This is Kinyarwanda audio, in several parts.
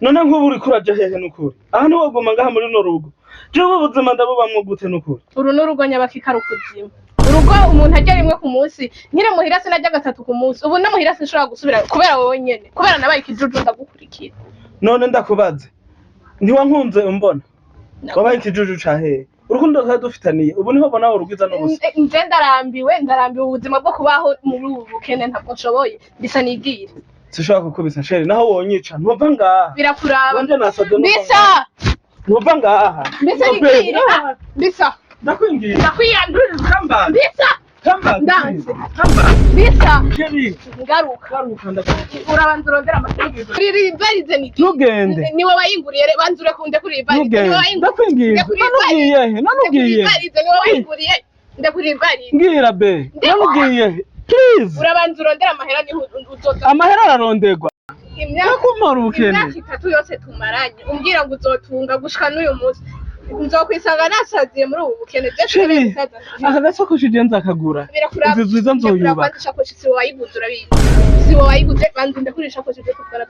none nk'ubu uri kuraja hehe n'ukuri aha ni woguma ngaha muri no rugo jewe ubuzima ndabubamwo gute n'ukuri uru n'urugo nyabakika rukuzima urugo umuntu ajya rimwe ku munsi nyine muhira sinajya gatatu ku munsi ubu no muhira sinshobora gusubira kubera wowe nyene kubera nabaye ikijuju ndagukurikira none ndakubaze ntiwankunze umbona wabaye ikijuju ca hehe urukundo twari dufitaniye ubu niho bona urugiza n'ubusa nje ndarambiwe ubuzima bwo kubaho muri ubu bukene ntabwo nshoboye bisa nigira sishobora kukubisa sheri naho wonyica ntuva ngaha birakuraba wanje nasaze bisa ntuva ngaha bisa nigira bisa ndakwingiye ndakwiyandurira kamba bisa kamba ndanze kamba bisa sheri ngaruka ndakwingiye urabanza urondera amategeko kuri barize ni ntugende ni wowe wayinguriye banza urekunde kuri barize ni wowe wayinguriye ndakwingiye nanugiye nanugiye barize ni wowe wayinguriye ndakuri barize ngira be nanugiye please urabanza urondera amahera ni uzoza amahera ararondegwa imyaka ubukene 3 yose tumaranye umbwira ngo uzotunga gushika n'uyu munsi nzokwisanga nasaziye muri ubu bukene sheri aka gasakoshi je nzakagura izi nziza nzoyubaka isakoshi si wowe wayiguze urabizi si wowe wayiguze banza ndakuri isakoshi byo kuvugana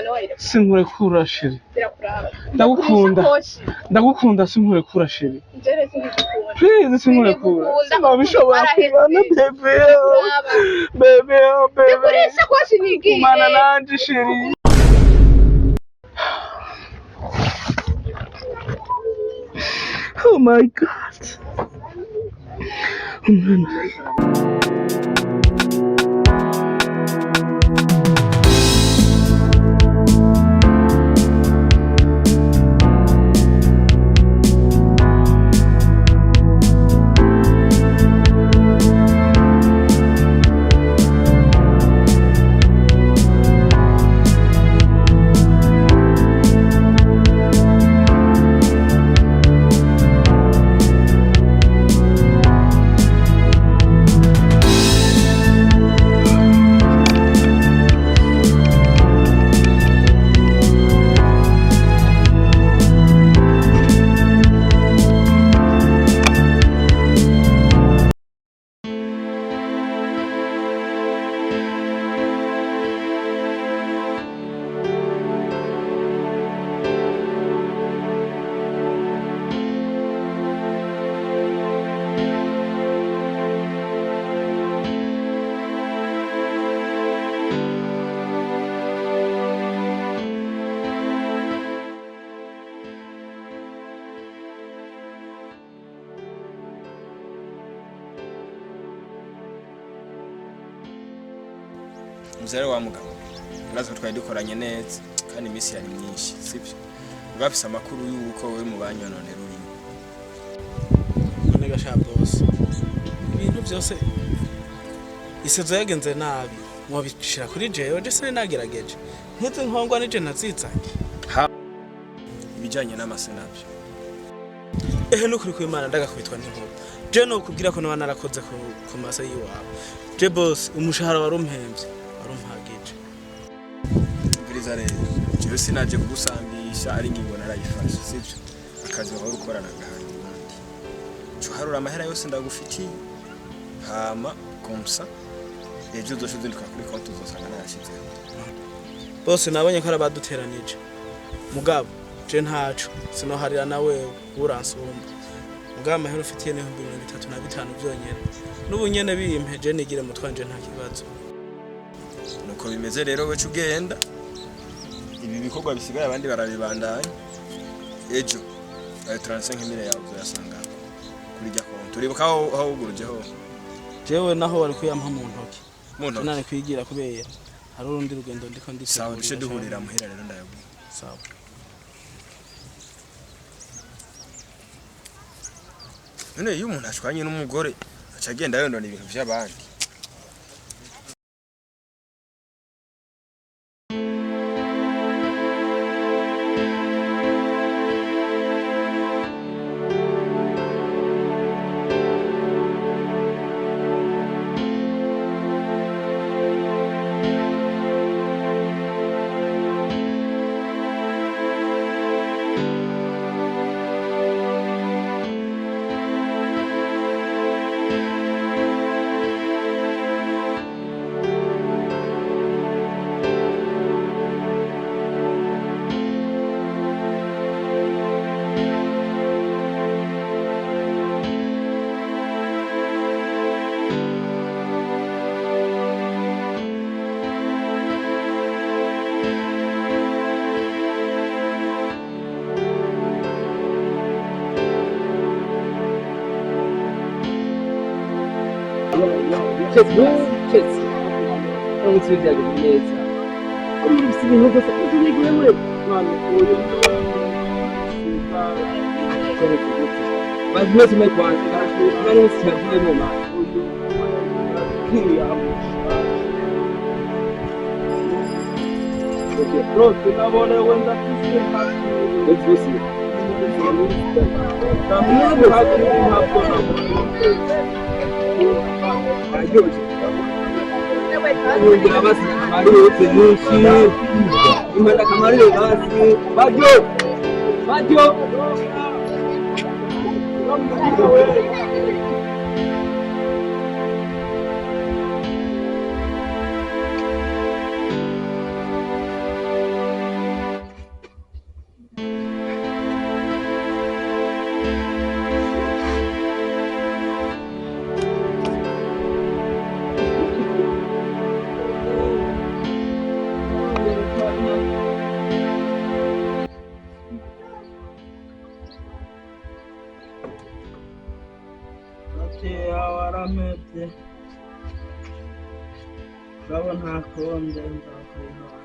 nawe sinkurekura sheri birakuraba ndagukunda sinkurekura sheri njere sinkukunda please sinkurekura sinabishobora kubana bebe ndakuri isakoshi nigiye kumana nanje sheri Oh my God. Muzere wa mugabo uraza twari dukoranye neza kandi imisi yari myinshi sibyo ugafise amakuru y'uko we mu banyononera uri none gasha boss ibintu byose isezo yagenze nabi mwabishira kuri jewe je se nagerageje nkize nkongwa nije nazitsanye ibijanye n'amase nabyo nukuri ko Imana ndagakwitwa n'inkuru je no kubwira ko naba narakoze ku masa yiwawe je boss umushahara warumpembye warumpagije biriza rero je sinaje kugusangisha ari ngingo narayifashe sibyo akazi waho ukorana ngahari n'andi cyo harura amahera yose ndagufitiye hama komsa ejo doshuze ndika kuri konti uzosanga narashize bose nabonye ko arabaduteranije mugabo je ntacu sinoharira nawe uransumba mugabo amahera ufitiye ni 35 byonyene n'ubunyene bimpeje nigire mutwanje nta kibazo nuko bimeze rero we cugenda ibi bikorwa bisigaye abandi barabibandanya ejo ayo 35,000 yawe uzasanga kuri jya konti uribuka aho ugurujeho jewe naho wari kuyampa mu ntoki nane kwigira kubera hari urundi rugendo ndiko nditse sawa bishe duhurira muhera rero ndayabwiye sawa none iyo umuntu ashwanye n'umugore aca agenda yondona ibintu by'abandi Chelsea. Não se vê beleza. Como se vê você não tem ninguém. Mano, mas mesmo é quase, acho que não se vê no mar. Pronto, na hora eu ando aqui. Eu disse ntakonde nzakwihora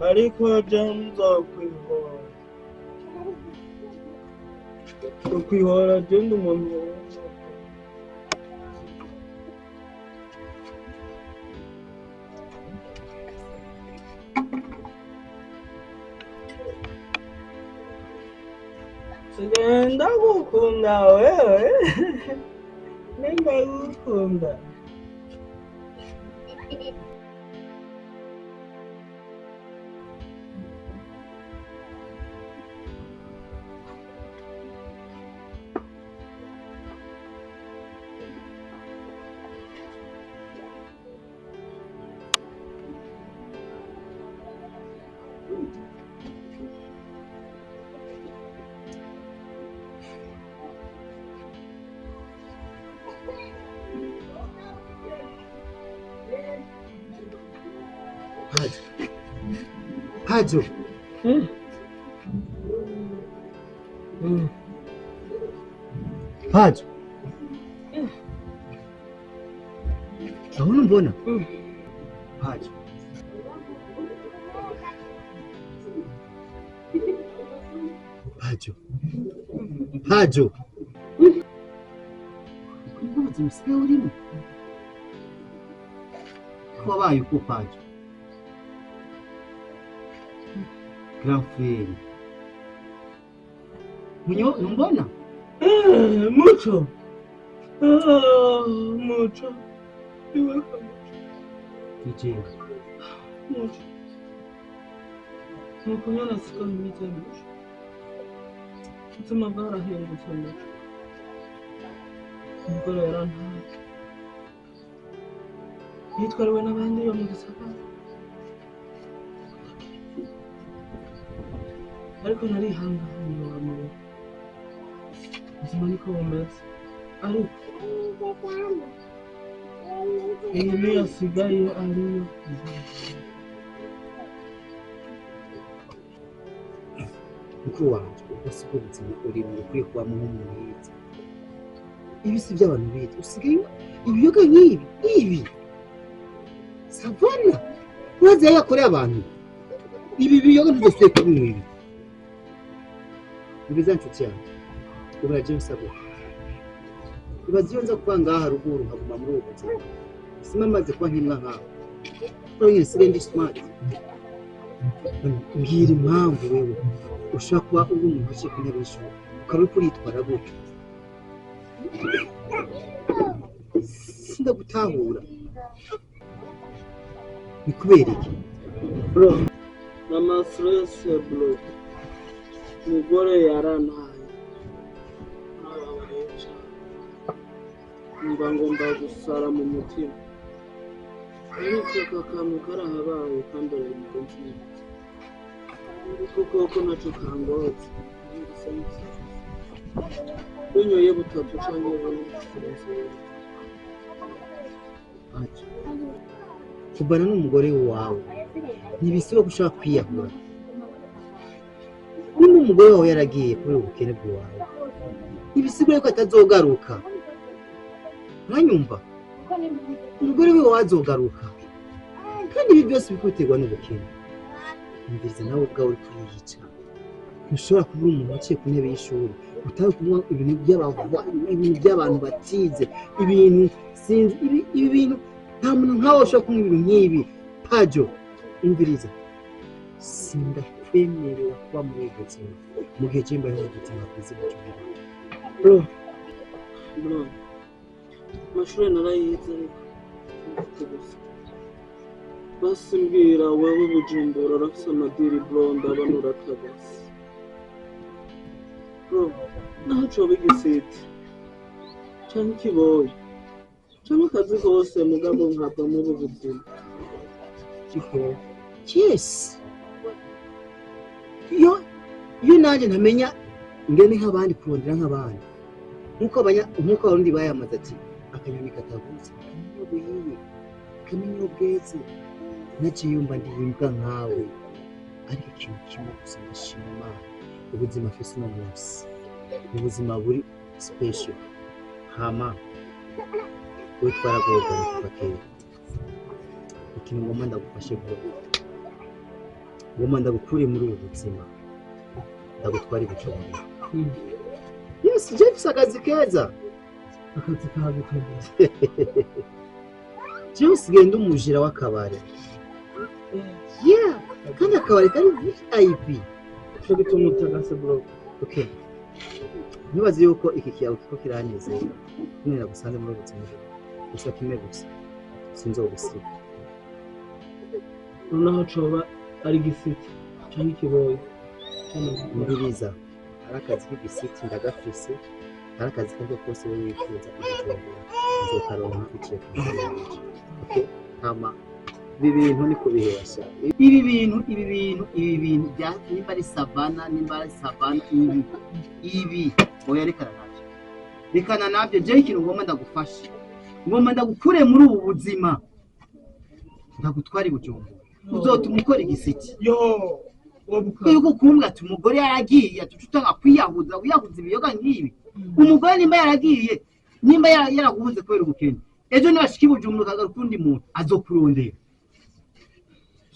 ariko je nzakwihora ukwihora je ndi umuntu sigenda gukunda wewe nimba gukunda Pajo. Pajo. Naona mbona? Pajo. Pajo. Pajo. Kubaza msikia urimo. Wabaye uko Pajo. Grand frère. Munyo mbona? Mucho. Mucho. Iwe kama. Nije. Mucho. Nukunyana sika mite mucho. Utuma bwarahindutse mucho. Umugore yarantaye. Yitwariwe n'abandi yo mu gisagara. Ariko narihanganye wamwe ubuzima niko bumeze ariko iyi niyo asigaye ariyo mukuru wanje ubwo siko buzima uri mu kuri kuba mu mwiza ibi si by'abantu bita usigaye ibiyoga nk'ibi savana waze yakoreye abantu ibi biyoga ntidufite kubinywa ibi Ibizancuti yanjye ubura James abo ibaziyo nza kuba ngaha ruguru nkaguma muri ubu buzima sima maze kuba nkimwa nkaho ko nyine sire ndi smart mbwira impamvu wewe ushaka kuba uri umuntu uciye ku ntebe y'ishuri ukaba uri kuritwara gutyo sindagutahura ni kubera iki bro mama stress bro umugore yarantaye mba ngomba gusara mu mutima ariko kakantu karahabaye kandi arabigenzi kuko nacyo kangotse unyoye butatu cyangwa bune kubana n'umugore wawe ntibisiba gushaka kwiyahura niba umugore wawe yaragiye kuri ubukene bwawe ntibisigaye ko atazogaruka uranyumva umugore we wazogaruka kandi ibi byose bikuterwa n'ubukene umviriza nawe ubwawe uri kuyiyica ntushobora kubura umuntu waciye ku ntebe y'ishuri utawe kunywa ibintu by'abantu batize ibintu sinzi ibi bintu nta muntu nkawe ushobora kunywa ibintu nk'ibi Pajo umviriza sindakwemerera kuba muri ubwo buzima mu gihe cy'imbaho y'ubuzima bwiza bwo bro mashuri narayize basi mbwira wewe Bujumbura urafise amadiri bro ndabona urakabase bro naho coba igisiti canke ikiboyi canke akazi kose mugabo nkava muri ubu buzima yes iyo nanjye ntamenya ngene nk'abandi kurondera nk'abandi nk'uko abarundi bayamaze ati akanyoni katavutse akamenya buhiye akamenya ubweze naciye yumva ndihimbwa nkawe ariko ikintu kimwe gusa ndashima ubuzima afise uno munsi ubuzima buri special hama we twaragoroganye kuva kera ikintu ngomba ndagufashe vuba ngomba ndagukure muri ubu buzima ndagutwara ibicuruzwa yes Jeff akazi keza akazi kawe keza Jeff genda umujira w'akabari yeah kandi akabari kari VIP cyo gituma utagase bro okay nibaze yuko iki kiyawe kiko kiranezera nera gusanze muri ubuzima gusa kimwe gusa sinzogusiga naho coba ari gisiti cyangwa ikiboyi mbiriza arakazi k'igisiti ndagafise arakazi kandi kose wowe wifuza kugitora nzokaronka iciye okay hama ibintu niko bihesha ibi bintu bya nimba ari savana ibi oya rekana nabyo je ikintu ngomba ndagufasha ngomba ndagukure muri ubu buzima ndagutwara Bujumbura uzotuma ukora igisiti yuko kumbwa ati umugore yaragiye atutanga kwiyahuza ibiyoga nk'ibi umugore nimba yaragiye nimba yaragubuze kubera ubukene ejo nibashiki Bujumbura kagaruka undi muntu azokurondera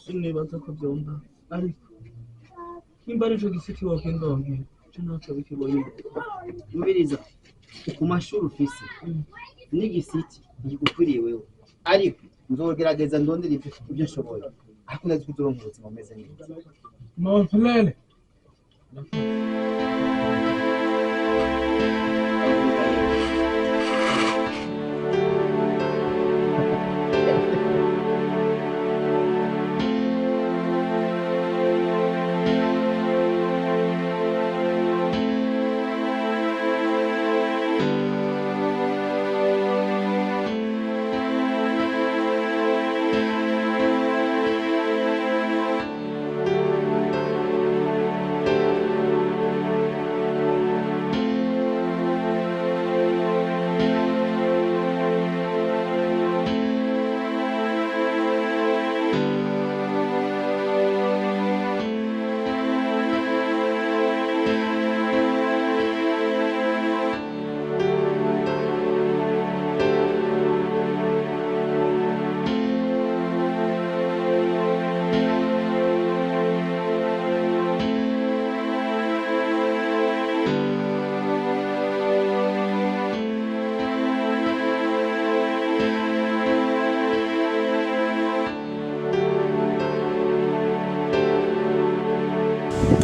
sinibaza ko byomba ariko nimba ari cyo gisiti wakendonge cyo naco bikiboye ubiriza ku mashuri ufise n'igisiti gikufuriye wewe ariko nzogerageza ndondera ibyo nshoboye ariko ndazi ko uzoronka ubuzima bumeze neza Montlele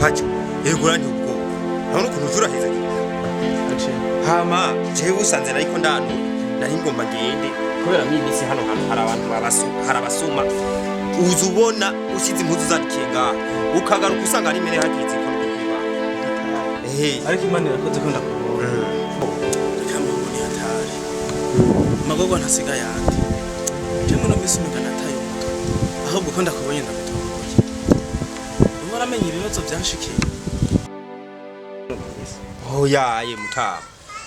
Pajo yeguranye ubwo none ukuntu turaheza hama jewe usanze nariko ndano nari ngomba ngende kubera mibisi hano hari abantu harabasuma uzubona ushize impuzu zadikenga ukagaruka usanga ari mere hagize ko kwiba ariko Imana irakoze ko ndakubona kamubuni hatari magogo ntasiga yandi je muno misi mugana tayo muto ahubwo ko ndakubonye ndagutoye uramenye ibibazo byanshikiye oyaye mutama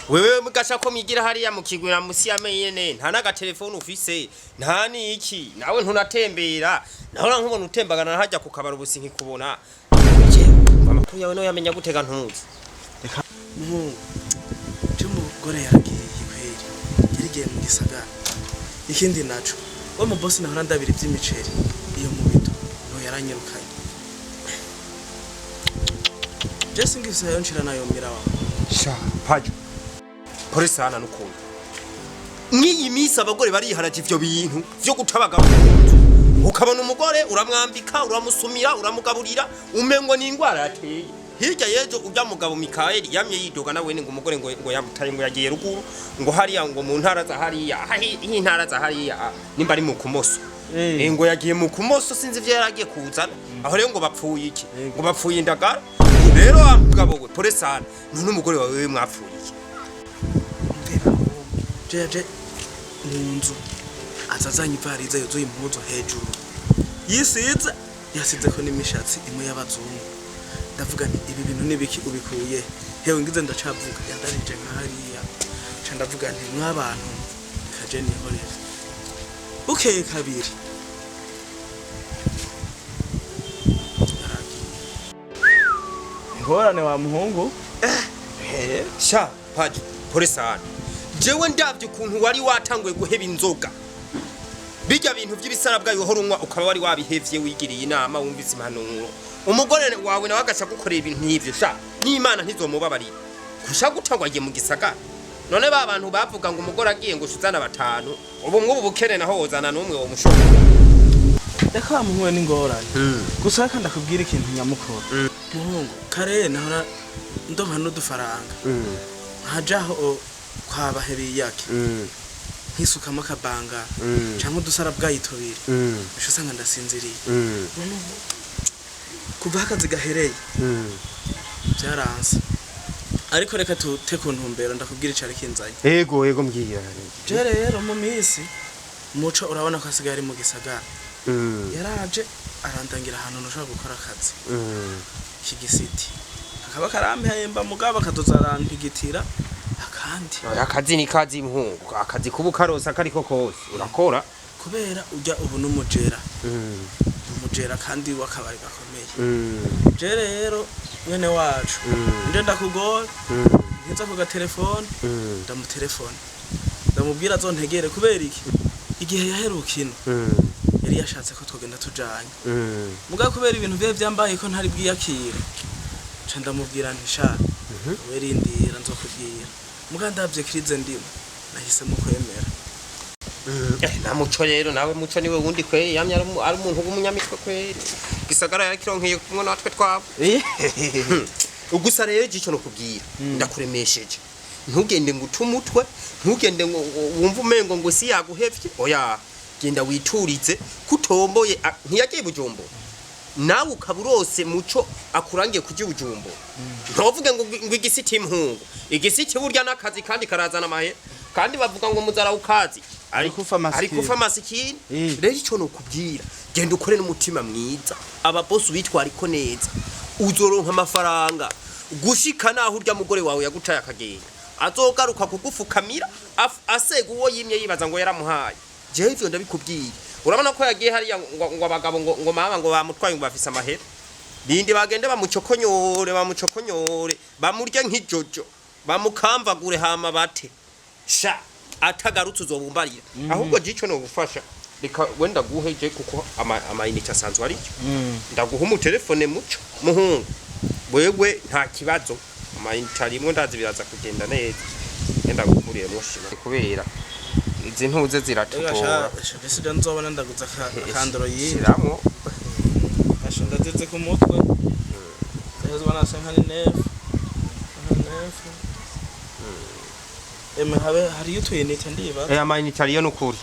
wewe mugasha ko migira hariya mukigwira musi yamenye nta naga telefone ufise nta niki nawe ntunatembera naho nkubona utembagana hajya kukabara ubusinki kubona je amakuru yawe no yamenya gutega ntuzi reka cyo mugore yaragiye kweri yarigiye mu gisagara ikindi naco we mu boss nahora ndabira ivy'imiceri iyo mu bito no yaranyirukanye Jesse ngivisa yo nshira nayo mira wa sha Pajo pore sana n'ukuntu nk'iyi minsi abagore bariharaje ivyo bintu vyo gutabaga ukabona umugore uramwambika uramusumira uramugaburira umengo ni ingwara yateye hirya yejo ujya mugabo Mikaeli yamye yidoga nawe ngo umugore ngo yamutaye ngo yagiye ruguru ngo hariya ngo mu ntara za hariya intara za hariya nimba ari mu kumoso ngo yagiye mu kumoso sinzi ivyo yaragiye kuzana aho rero ngo bapfuye iki ngo bapfuye indagara rero mugabo we pore sana none umugore wawe mwapfuye iki jeje munzu azazanye ivariza yuzuye impuzu hejuru yisiza yasize ko n'imishatsi imwe y'abazungu ndavuga nti ibi bintu nibiki ubikuye hewe ngize ndacavuga yandarije nkahariya ca ndavuga nti mwabantu kaje nihorera bukeye kabiri ingorane wa muhungu sha Pajo pore sana jewe ndavye ukuntu wari watanguye guheba inzoga bijya bintu by'ibisara bwayo horunwa ukaba wari wabihevye wigiriye inama wumvise impanuro umugore wawe nawe agasha gukorera ibintu nk'ivyo sha n'Imana ntizomubabarira kusha gutangwagiye mu gisagara none ba bantu bavuga ngo umugore agiye ngo shuzana batanu ubu mwubu bukene naho wozana n'umwe wo mushoko reka muhuye n'ingorane gusa kandi akubwira ikintu nyamukuru muhungu kare nahora ndonka n'udufaranga nkajaho kwabaheriye yake nkisukamo akabanga cyangwa udusara bwayitobira bisho sanga ndasinziriye kuva akazi gahereye byaranze ariko reka tute ku ntumbero ndakubwira icari kinzanye yego mbwira je rero mu minsi muco urabona ko asigaye ari mu gisagara yaraje arandangira ahantu nushaka gukora akazi kigisiti akaba karampemba mugabo akadozarantigitira akandi akazi ni kazi muhungu akazi kubukarosa kariko kose urakora kubera ujya ubu numujera umujera kandi wakabari gakomeye je rero mwene wacu nje ndakugora ngiza ku gatelefone ndamutelefone ndamubwira azontegere kubera iki igihe yaherukino yari yashatse ko twogenda tujanye muga kubera ibintu bye byambaye ko ntari bwiyakira ca ndamubwira nti sha werindira nzokubwira muga ndavye krize ndimo nahisemo kwemera na muco rero nawe muco niwe wundi kwe yamye ari umuntu w'umunyamitwe kwe gisagara yakironkeye kumwe natwe twabo ugusa rero gico no kubwira ndakuremesheje ntugende ngo utumutwe ntugende ngo wumva umengo ngo si yaguhevye oya genda witurize kutomboye ntiyagiye bujombo nawe ukaburose muco akurangiye kujya bujombo ntovuge ngo igisiti impungu igisiti burya nakazi kandi karazana amahe kandi bavuga ngo muzara ukazi ari kufa masikini rero ico no kubwira genda ukore n'umutima mwiza aba boss bitwara iko neza uzoronka amafaranga gushika naho urya mugore wawe yagutaye akagenda azogaruka kugufukamira asega uwo yimye yibaza ngo yaramuhaye je ivyo ndabikubwira urabona ko yagiye hari ngo abagabo ngo mama ngo bamutwaye ngo bafise amahera bindi bagende bamucokonyore bamurye nk'ijojo bamukamvagure hama bate sha atagarutse uzobumbarira ahubwo gico no gufasha reka wenda guheje kuko ama inite asanzwe ari cyo ndaguha mu telefone muco muhungu wewe nta kibazo ama inite arimwe ndazi biraza kugenda neza enda gukuriye mushima kubera izi ntuze ziratugora ese je nzobona ndaguza akandoro yiramo asho ndazeze ku mutwe ezo bana sankani nefu hari yutuye nite ndiba ama inite ariyo nukuri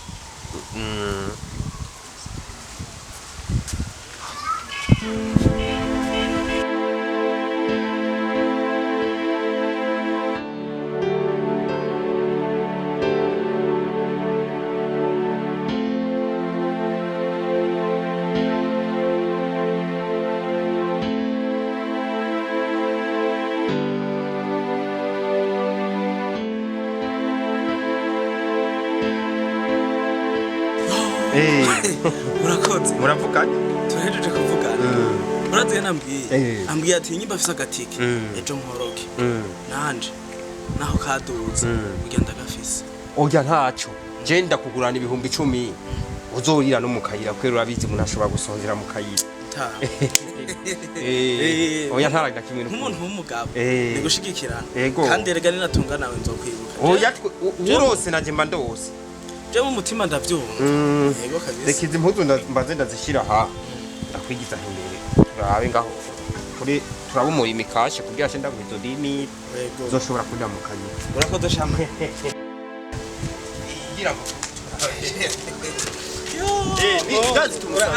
urakoze muravuganye tuhejeje kuvugana urazi yanambwiye ambwiye ati nyimba afise agatike ejo nkoroke nanje naho kaduze ugenda gafise oya ntaco je ndakugurana ibihumbi 10 uzorira no mukayira kwera urabizi umuntu ashobora gusonzera mukayira oya ntaragira kimwe nk'umuntu w'umugabo nigushigikirana Ego. kandi erega ninatunga nawe nzokwibuka oya urose naje mba ndose je mu mutima ndavyumva yego kabisa reka izi mpuzu mbaze ndazishira ha ndakwigiza imbere turabe ngaho kuri turabumura imikashe kugira ngo ndaguhizo dimi uzoshobora kuja mu kanyira urakoze shamwe gira ngo ni gazi tumura